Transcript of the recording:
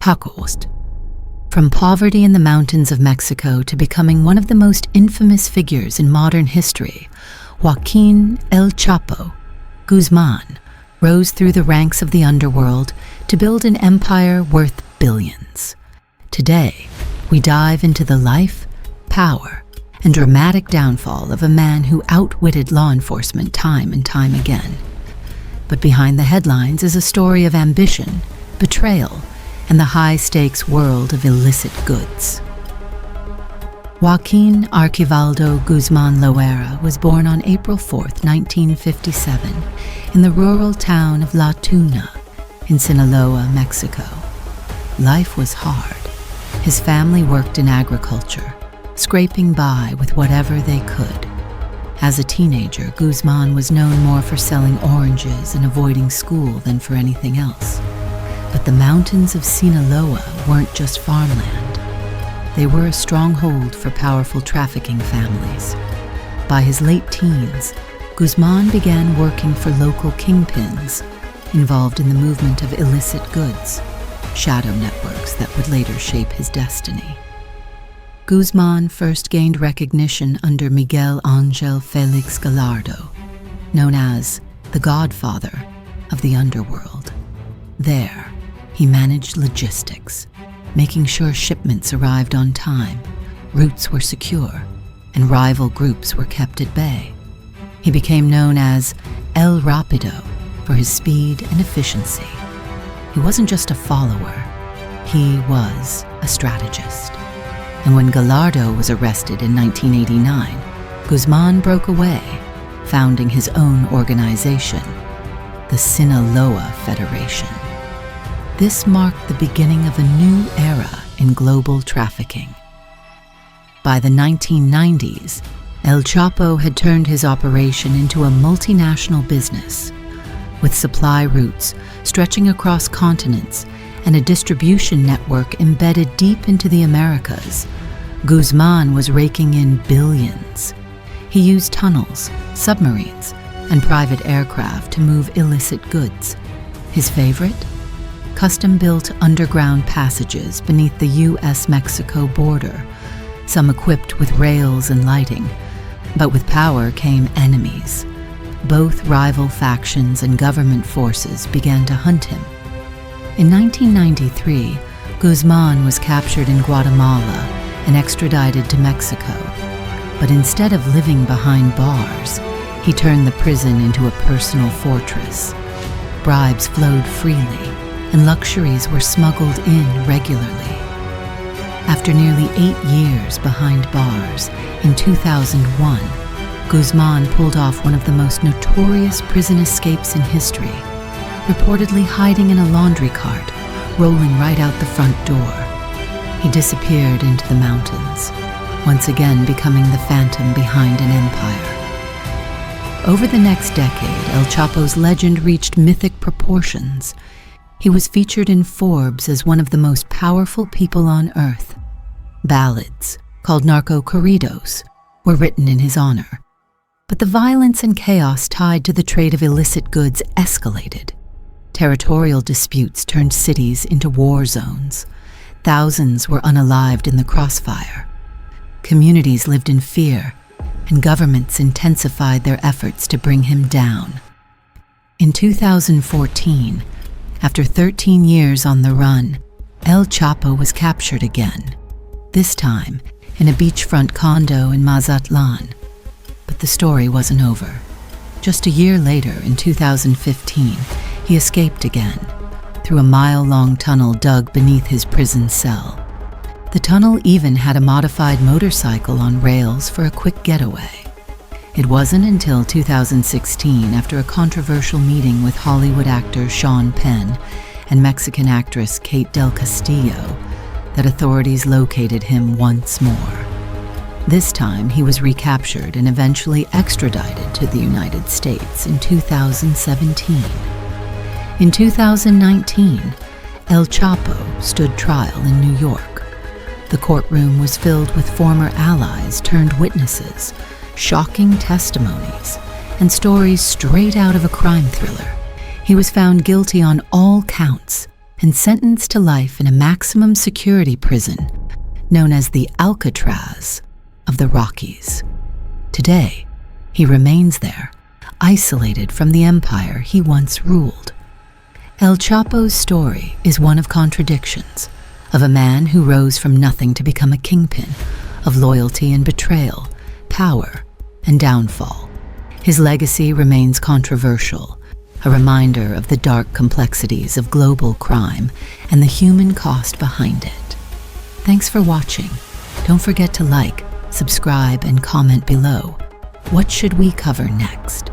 Chaco. From poverty in the mountains of Mexico to becoming one of the most infamous figures in modern history, Joaquín El Chapo Guzmán rose through the ranks of the underworld to build an empire worth billions. Today, we dive into the life, power, and dramatic downfall of a man who outwitted law enforcement time and time again. But behind the headlines is a story of ambition, betrayal, and the high-stakes world of illicit goods. Joaquín Archibaldo Guzmán Loera was born on April 4, 1957, in the rural town of La Tuna in Sinaloa, Mexico. Life was hard. His family worked in agriculture, scraping by with whatever they could. As a teenager, Guzmán was known more for selling oranges and avoiding school than for anything else. But the mountains of Sinaloa weren't just farmland. They were a stronghold for powerful trafficking families. By his late teens, Guzmán began working for local kingpins involved in the movement of illicit goods, shadow networks that would later shape his destiny. Guzmán first gained recognition under Miguel Ángel Félix Gallardo, known as the Godfather of the underworld. There, he managed logistics, making sure shipments arrived on time, routes were secure, and rival groups were kept at bay. He became known as El Rapido for his speed and efficiency. He wasn't just a follower, he was a strategist. And when Gallardo was arrested in 1989, Guzmán broke away, founding his own organization, the Sinaloa Federation. This marked the beginning of a new era in global trafficking. By the 1990s, El Chapo had turned his operation into a multinational business, with supply routes stretching across continents and a distribution network embedded deep into the Americas. Guzmán was raking in billions. He used tunnels, submarines, and private aircraft to move illicit goods. His favorite? Custom-built underground passages beneath the U.S.-Mexico border, some equipped with rails and lighting. But with power came enemies. Both rival factions and government forces began to hunt him. In 1993, Guzmán was captured in Guatemala and extradited to Mexico. But instead of living behind bars, he turned the prison into a personal fortress. Bribes flowed freely, and luxuries were smuggled in regularly. After nearly 8 years behind bars, in 2001, Guzmán pulled off one of the most notorious prison escapes in history, reportedly hiding in a laundry cart, rolling right out the front door. He disappeared into the mountains, once again becoming the phantom behind an empire. Over the next decade, El Chapo's legend reached mythic proportions. He was featured in Forbes as one of the most powerful people on earth. Ballads, called narco corridos, were written in his honor. But the violence and chaos tied to the trade of illicit goods escalated. Territorial disputes turned cities into war zones. Thousands were unalived in the crossfire. Communities lived in fear, and governments intensified their efforts to bring him down. In 2014, after 13 years on the run, El Chapo was captured again, this time in a beachfront condo in Mazatlan. But the story wasn't over. Just a year later, in 2015, he escaped again, through a mile-long tunnel dug beneath his prison cell. The tunnel even had a modified motorcycle on rails for a quick getaway. It wasn't until 2016, after a controversial meeting with Hollywood actor Sean Penn and Mexican actress Kate Del Castillo, that authorities located him once more. This time, he was recaptured and eventually extradited to the United States in 2017. In 2019, El Chapo stood trial in New York. The courtroom was filled with former allies turned witnesses, shocking testimonies, and stories straight out of a crime thriller. He was found guilty on all counts and sentenced to life in a maximum security prison known as the Alcatraz of the Rockies. Today, he remains there, isolated from the empire he once ruled. El Chapo's story is one of contradictions, of a man who rose from nothing to become a kingpin, of loyalty and betrayal, power and downfall. His legacy remains controversial, a reminder of the dark complexities of global crime and the human cost behind it. Thanks for watching. Don't forget to like, subscribe, and comment below. What should we cover next?